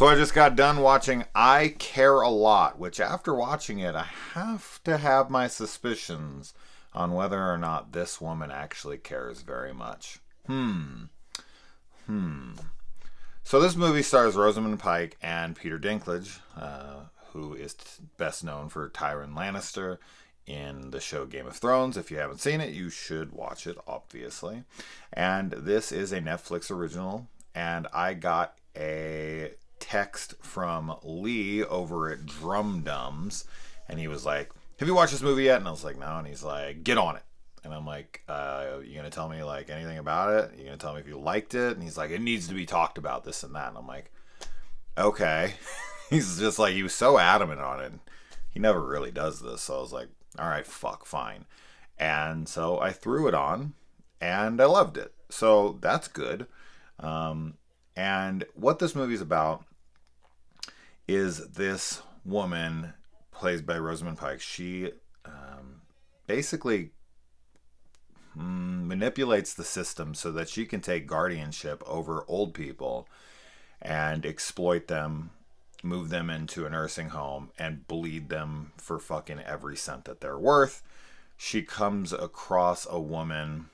So I just got done watching I Care a Lot, which after watching it, I have to have my suspicions on whether or not this woman actually cares very much. So this movie stars Rosamund Pike and Peter Dinklage, who is best known for Tyrion Lannister in the show Game of Thrones. If you haven't seen it, you should watch it, obviously. And this is a Netflix original, and I got a text from Lee over at Drum Dums, and he was like, "Have you watched this movie yet?" And I was like, "No." And he's like, "Get on it." And I'm like, "You gonna tell me like anything about it? You gonna tell me if you liked it?" And he's like, "It needs to be talked about, this and that." And I'm like, "Okay." He's just like, he was so adamant on it. He never really does this, so I was like, "All right, fuck, fine." And so I threw it on, and I loved it. So that's good. And what this movie's about is this woman, played by Rosamund Pike. She basically manipulates the system so that she can take guardianship over old people and exploit them, move them into a nursing home, and bleed them for fucking every cent that they're worth. She comes across a woman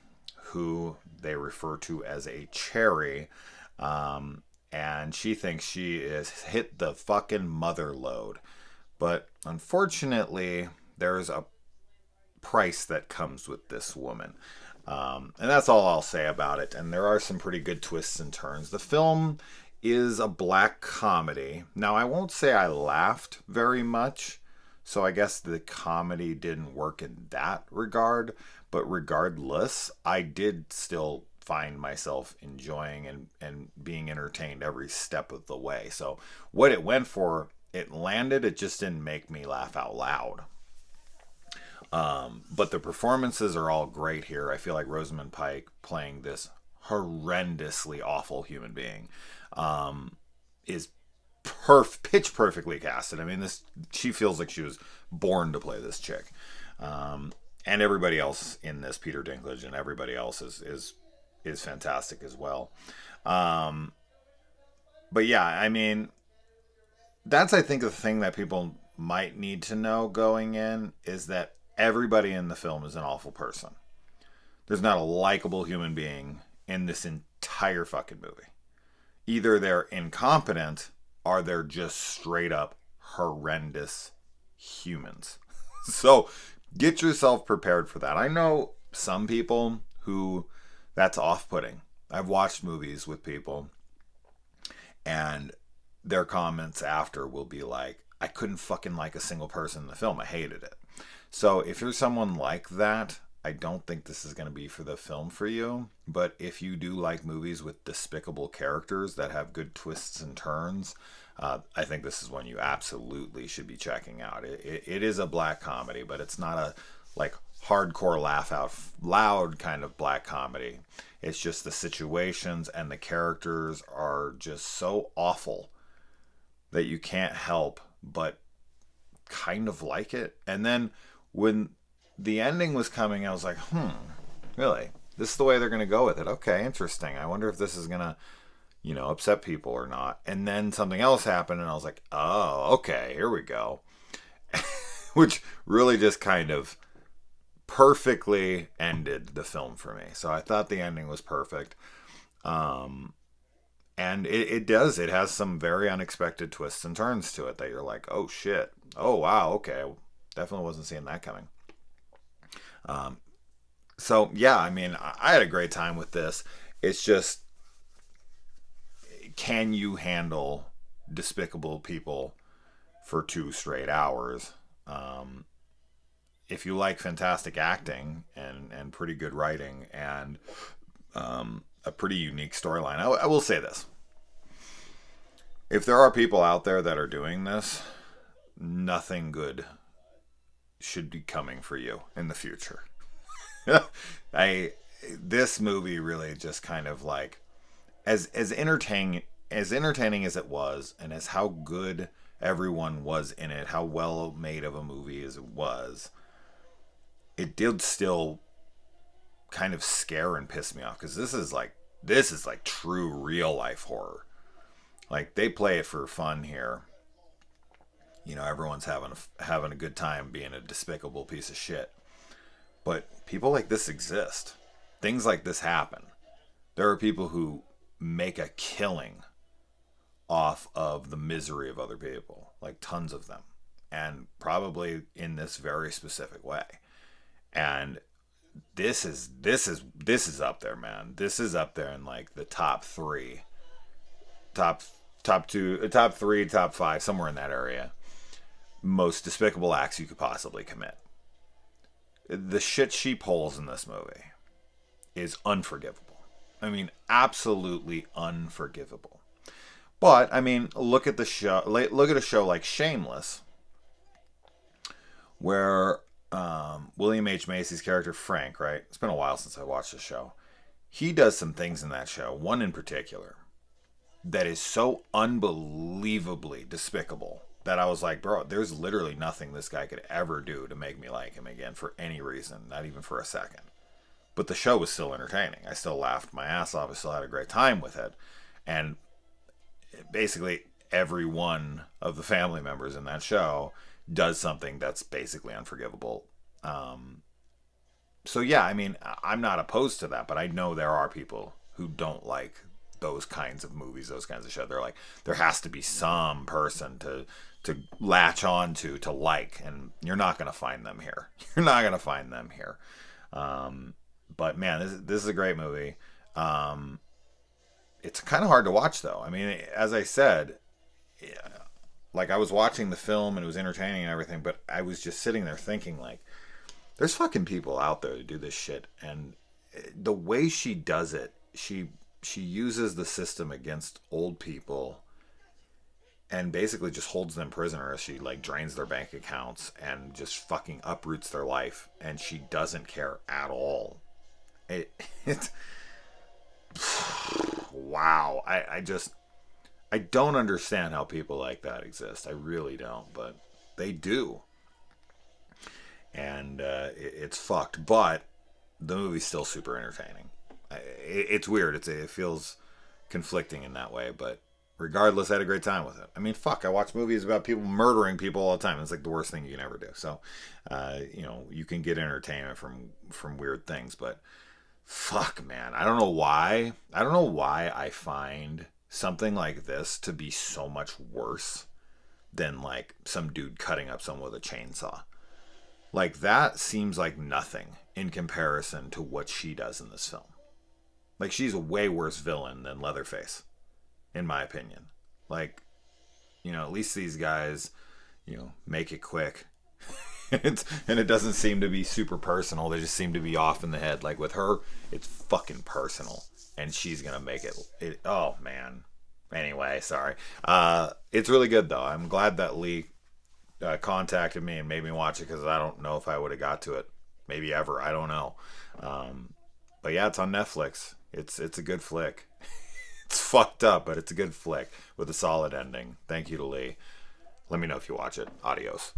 who they refer to as a cherry, and she thinks she is hit the fucking mother load. But unfortunately, there's a price that comes with this woman. And that's all I'll say about it. And there are some pretty good twists and turns. The film is a black comedy. Now, I won't say I laughed very much, so I guess the comedy didn't work in that regard. But regardless, I did still find myself enjoying and being entertained every step of the way. So what it went for, it landed. It just didn't make me laugh out loud. But the performances are all great here. I feel like Rosamund Pike playing this horrendously awful human being is pitch perfectly casted. I mean, she feels like she was born to play this chick. And everybody else in this, Peter Dinklage and everybody else is fantastic as well. But yeah, I mean, that's, I think, the thing that people might need to know going in is that everybody in the film is an awful person. There's not a likable human being in this entire fucking movie. Either they're incompetent or they're just straight up horrendous humans. So get yourself prepared for that. I know some people who that's off-putting. I've watched movies with people and their comments after will be like, "I couldn't fucking like a single person in the film. I hated it." So if you're someone like that, I don't think this is going to be for the film for you. But if you do like movies with despicable characters that have good twists and turns, I think this is one you absolutely should be checking out. It is a black comedy, but it's not a like hardcore laugh out loud kind of black comedy. It's just the situations and the characters are just so awful that you can't help but kind of like it. And then when the ending was coming, I was like, really? This is the way they're going to go with it. Okay, interesting. I wonder if this is going to, upset people or not. And then something else happened, and I was like, oh, okay, here we go. Which really just kind of perfectly ended the film for me. So I thought the ending was perfect. And it does. It has some very unexpected twists and turns to it that you're like, oh, shit. Oh, wow, okay. Definitely wasn't seeing that coming. So, yeah, I mean, I had a great time with this. It's just, can you handle despicable people for 2 straight hours? If you like fantastic acting and pretty good writing and a pretty unique storyline, I will say this. If there are people out there that are doing this, nothing good should be coming for you in the future. This movie really just kind of like as entertaining as it was, and as how good everyone was in it, how well made of a movie as it was, it did still kind of scare and piss me off, because this is like true real life horror. Like they play it for fun here. You know, everyone's having a good time being a despicable piece of shit. But people like this exist. Things like this happen. There are people who make a killing off of the misery of other people, like tons of them, and probably in this very specific way. And this is up there, man. This is up there in like the top three, top top two, top three, top five, somewhere in that area. Most despicable acts you could possibly commit. The shit she pulls in this movie is unforgivable. I mean, absolutely unforgivable. But I mean, look at the show. Look at a show like Shameless, where William H Macy's character Frank. Right, it's been a while since I watched the show. He does some things in that show. One in particular that is so unbelievably despicable that I was like, bro, there's literally nothing this guy could ever do to make me like him again for any reason, not even for a second. But the show was still entertaining. I still laughed my ass off. I still had a great time with it. And basically every one of the family members in that show does something that's basically unforgivable. So yeah, I mean, I'm not opposed to that, but I know there are people who don't like those kinds of movies, those kinds of shows. They're like, there has to be some person to latch on to like, and you're not going to find them here. You're not going to find them here. But man, this is a great movie. It's kind of hard to watch though. I mean, as I said, like I was watching the film and it was entertaining and everything, but I was just sitting there thinking like, there's fucking people out there to do this shit, and the way she does it, she uses the system against old people and basically just holds them prisoner as she like drains their bank accounts and just fucking uproots their life, and she doesn't care at all. It's wow. I don't understand how people like that exist. I really don't, but they do. And it's fucked, but the movie's still super entertaining. It's weird. It feels conflicting in that way, but regardless, I had a great time with it. I mean, fuck, I watch movies about people murdering people all the time. It's like the worst thing you can ever do. So, you know, you can get entertainment from weird things, but fuck, man, I don't know why. I don't know why I find something like this to be so much worse than like some dude cutting up someone with a chainsaw. Like, that seems like nothing in comparison to what she does in this film. Like, she's a way worse villain than Leatherface, in my opinion. Like, you know, at least these guys, you know, make it quick. And it doesn't seem to be super personal. They just seem to be off in the head. Like, with her, it's fucking personal. And she's going to make it. Oh, man. Anyway, sorry. It's really good, though. I'm glad that Lee contacted me and made me watch it, because I don't know if I would have got to it, maybe ever. I don't know. But yeah, it's on Netflix. It's a good flick. It's fucked up, but it's a good flick with a solid ending. Thank you to Lee. Let me know if you watch it. Adios.